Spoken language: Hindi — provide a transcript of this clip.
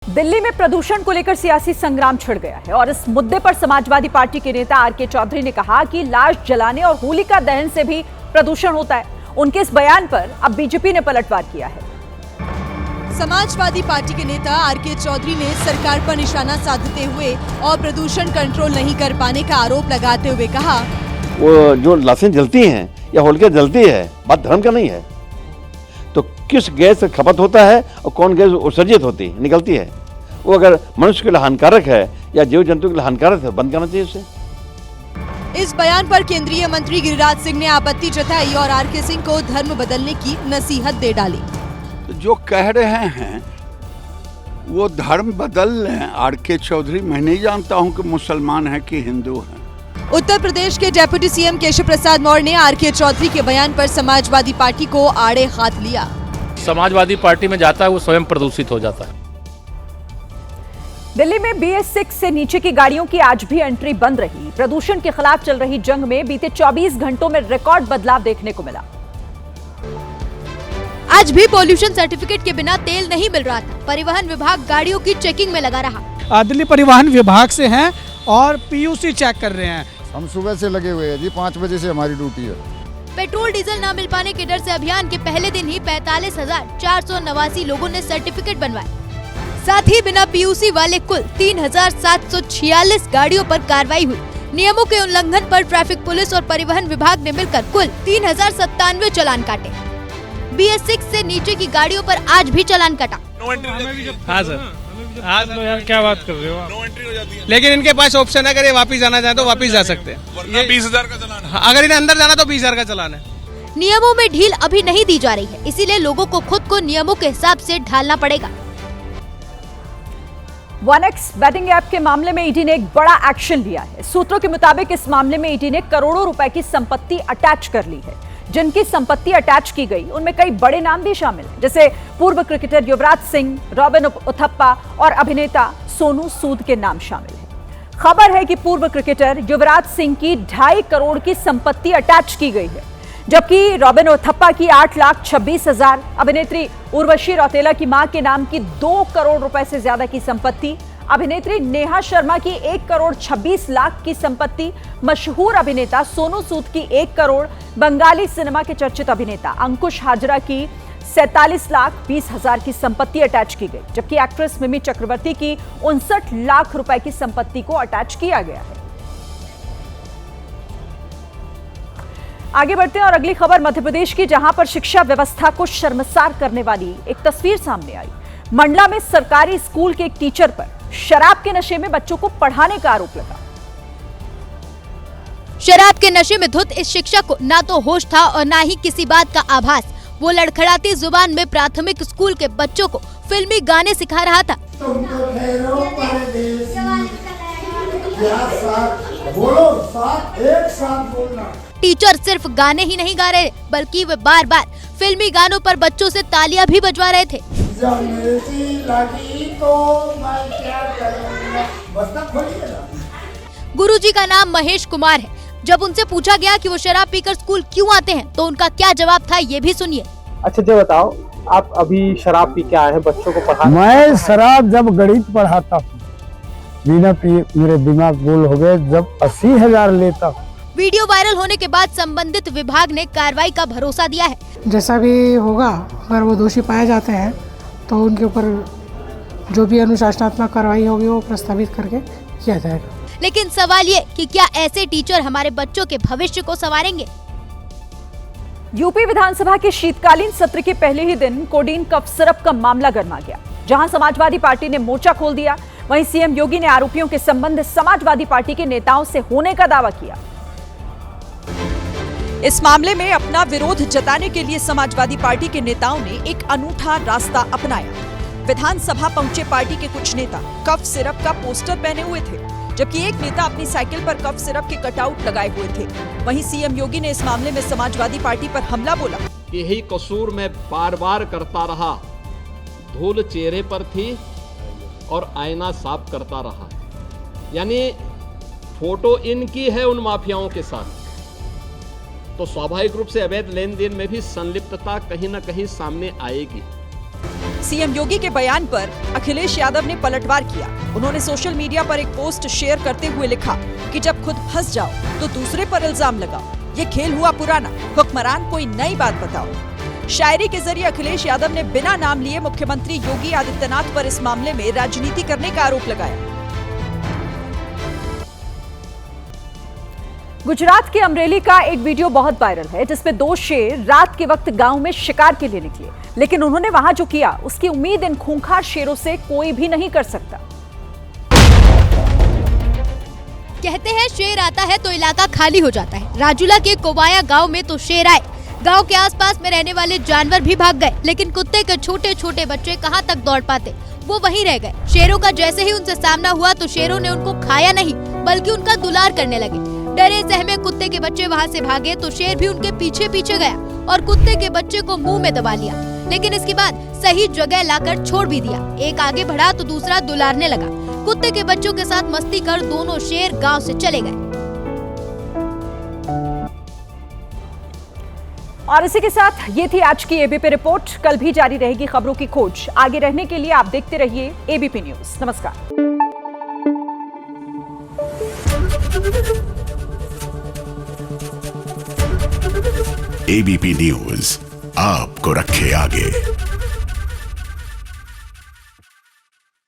दिल्ली में प्रदूषण को लेकर सियासी संग्राम छिड़ गया है और इस मुद्दे पर समाजवादी पार्टी के नेता आर के चौधरी ने कहा कि लाश जलाने और होलिका दहन से भी प्रदूषण होता है। उनके इस बयान पर अब बीजेपी ने पलटवार किया है। समाजवादी पार्टी के नेता आर के चौधरी ने सरकार पर निशाना साधते हुए और प्रदूषण कंट्रोल नहीं कर पाने का आरोप लगाते हुए कहा, वो जो लाशें जलती हैं या होलिका जलती है, बात धर्म का नहीं है। तो किस गैस से खपत होता है और कौन गैस उत्सर्जित होती निकलती है, वो अगर मनुष्य के लिए हानिकारक है या जीव जंतु के लिए हानिकारक है, बंद करना चाहिए उसे। इस बयान पर केंद्रीय मंत्री गिरिराज सिंह ने आपत्ति जताई और आर के सिंह को धर्म बदलने की नसीहत दे डाली। जो कह रहे हैं वो धर्म बदल लें, आर के चौधरी, मैं नहीं जानता हूं कि मुसलमान है कि हिंदू है। उत्तर प्रदेश के डेप्यूटी सीएम केशव प्रसाद मौर्य ने आर के चौधरी के बयान पर समाजवादी पार्टी को आड़े हाथ लिया। समाजवादी पार्टी में जाता है वो स्वयं प्रदूषित हो जाता है। दिल्ली में BS6 से नीचे की गाड़ियों की आज भी एंट्री बंद रही। प्रदूषण के खिलाफ चल रही जंग में बीते 24 घंटों में रिकॉर्ड बदलाव देखने को मिला। आज भी पॉल्यूशन सर्टिफिकेट के बिना तेल नहीं मिल रहा था। परिवहन विभाग गाड़ियों की चेकिंग में लगा रहा। दिल्ली परिवहन विभाग से हैं और PUC चेक कर रहे हैं। हम सुबह से लगे हुए हैं जी, 5 बजे से हमारी ड्यूटी है। पेट्रोल डीजल न मिल पाने के डर से अभियान के पहले दिन ही 45,489 लोगों ने सर्टिफिकेट बनवाए। साथ ही बिना PUC वाले कुल 3,746 गाड़ियों पर कार्रवाई हुई। नियमों के उल्लंघन पर ट्रैफिक पुलिस और परिवहन विभाग ने मिलकर कुल 3,097 चालान काटे। BS6 से नीचे की गाड़ियों पर आज भी चालान कटा। हाँ सर, आज तो यार क्या बात कर रहे हो आप? नो एंट्री हो जाती है। लेकिन इनके पास ऑप्शन है, अगर ये वापस जाना चाहे तो वापस जा सकते हैं। ये 20,000 का चालान है। अगर इन्हें अंदर जाना तो 20,000 का चालान है। नियमों में ढील अभी नहीं दी जा रही है, इसीलिए लोगों को खुद को नियमों के हिसाब से ढालना पड़ेगा। 1x बैटिंग ऐप के मामले में ईडी ने एक बड़ा एक्शन लिया है। सूत्रों के मुताबिक इस मामले में ईडी ने करोड़ों रुपए की संपत्ति अटैच कर ली है। जिनकी संपत्ति अटैच की गई उनमें कई बड़े नाम भी शामिल हैं, जैसे पूर्व क्रिकेटर युवराज सिंह, रॉबिन उथप्पा और अभिनेता सोनू सूद के नाम शामिल हैं। खबर है कि पूर्व क्रिकेटर युवराज सिंह की 2.5 करोड़ की संपत्ति अटैच की गई है, जबकि रॉबिन उथप्पा की 8,26,000, अभिनेत्री उर्वशी रौतेला की मां के नाम की 2 करोड़ रुपए से ज्यादा की संपत्ति, अभिनेत्री नेहा शर्मा की 1 करोड़ 26 लाख की संपत्ति, मशहूर अभिनेता सोनू सूद की 1 करोड़, बंगाली सिनेमा के चर्चित अभिनेता अंकुश हाजरा की 47,20,000 की संपत्ति अटैच की गई, जबकि एक्ट्रेस मिमी चक्रवर्ती की 59 लाख रुपए की संपत्ति को अटैच किया गया है। आगे बढ़ते हैं और अगली खबर मध्य प्रदेश की, जहां पर शिक्षा व्यवस्था को शर्मसार करने वाली एक तस्वीर सामने आई। मंडला में सरकारी स्कूल के एक टीचर पर शराब के नशे में बच्चों को पढ़ाने का आरोप लगा। शराब के नशे में धुत इस शिक्षक को ना तो होश था और ना ही किसी बात का आभास। वो लड़खड़ाती जुबान में प्राथमिक स्कूल के बच्चों को फिल्मी गाने सिखा रहा था। टीचर सिर्फ गाने ही नहीं गा रहे, बल्कि वे बार बार फिल्मी गानों पर बच्चों से तालियां भी बजवा रहे थे। गुरुजी का नाम महेश कुमार है। जब उनसे पूछा गया कि वो शराब पीकर स्कूल क्यों आते हैं, तो उनका क्या जवाब था, ये भी सुनिए। अच्छा जो बताओ, आप अभी शराब पी के आए हैं बच्चों को पढ़ाने? मैं शराब जब गणित पढ़ाता हूँ, बिना पिए मेरे दिमाग गोल हो गए, जब 80,000 लेता। वीडियो वायरल होने के बाद संबंधित विभाग ने कार्रवाई का भरोसा दिया है। जैसा भी होगा, अगर वो दोषी पाए जाते हैं तो उनके ऊपर जो भी अनुशासनात्मक कार्रवाई होगी वो प्रस्तावित करके किया जाएगा। लेकिन सवाल ये कि क्या ऐसे टीचर हमारे बच्चों के भविष्य को संवारेंगे? यूपी विधानसभा के शीतकालीन सत्र के पहले ही दिन कोडीन कफ सिरप का मामला गर्मा गया, जहां समाजवादी पार्टी ने मोर्चा खोल दिया। वहीं सीएम योगी ने आरोपियों के संबंध समाजवादी पार्टी के नेताओं से होने का दावा किया। इस मामले में अपना विरोध जताने के लिए समाजवादी पार्टी के नेताओं ने एक अनूठा रास्ता अपनाया। विधानसभा पहुंचे पार्टी के कुछ नेता कफ सिरप का पोस्टर पहने हुए थे, जबकि एक नेता अपनी साइकिल पर कफ सिरप के कटआउट लगाए हुए थे। वहीं सीएम योगी ने इस मामले में समाजवादी पार्टी पर हमला बोला। यही कसूर मैं बार बार करता रहा, धूल चेहरे पर थी और आईना साफ करता रहा। यानी फोटो इनकी है उन माफियाओं के साथ, तो स्वाभाविक रूप से अवैध लेन देन में भी संलिप्तता कहीं न कहीं सामने आएगी। सीएम योगी के बयान पर अखिलेश यादव ने पलटवार किया। उन्होंने सोशल मीडिया पर एक पोस्ट शेयर करते हुए लिखा कि जब खुद फंस जाओ तो दूसरे पर इल्जाम लगाओ, ये खेल हुआ पुराना, हुक्मरान कोई नई बात बताओ। शायरी के जरिए अखिलेश यादव ने बिना नाम लिए मुख्यमंत्री योगी आदित्यनाथ पर इस मामले में राजनीति करने का आरोप लगाया। गुजरात के अमरेली का एक वीडियो बहुत वायरल है जिसमें 2 शेर रात के वक्त गांव में शिकार के लिए निकले, लेकिन उन्होंने वहां जो किया उसकी उम्मीद इन खूंखार शेरों से कोई भी नहीं कर सकता। कहते हैं शेर आता है तो इलाका खाली हो जाता है। राजूला के कोबाया गांव में तो शेर आए, गांव के आसपास में रहने वाले जानवर भी भाग गए, लेकिन कुत्ते के छोटे छोटे बच्चे कहां तक दौड़ पाते, वो वहीं रह गए। शेरों का जैसे ही उनसे सामना हुआ तो शेरों ने उनको खाया नहीं बल्कि उनका दुलार करने लगे। डरे सहमे कुत्ते के बच्चे वहां से भागे तो शेर भी उनके पीछे पीछे गया और कुत्ते के बच्चे को मुंह में दबा लिया, लेकिन इसके बाद सही जगह लाकर छोड़ भी दिया। एक आगे बढ़ा तो दूसरा दुलारने लगा। कुत्ते के बच्चों के साथ मस्ती कर दोनों शेर गांव से चले गए। और इसी के साथ ये थी आज की एबीपी रिपोर्ट। कल भी जारी रहेगी खबरों की खोज। आगे रहने के लिए आप देखते रहिए एबीपी न्यूज। नमस्कार। एबीपी न्यूज आपको रखे आगे।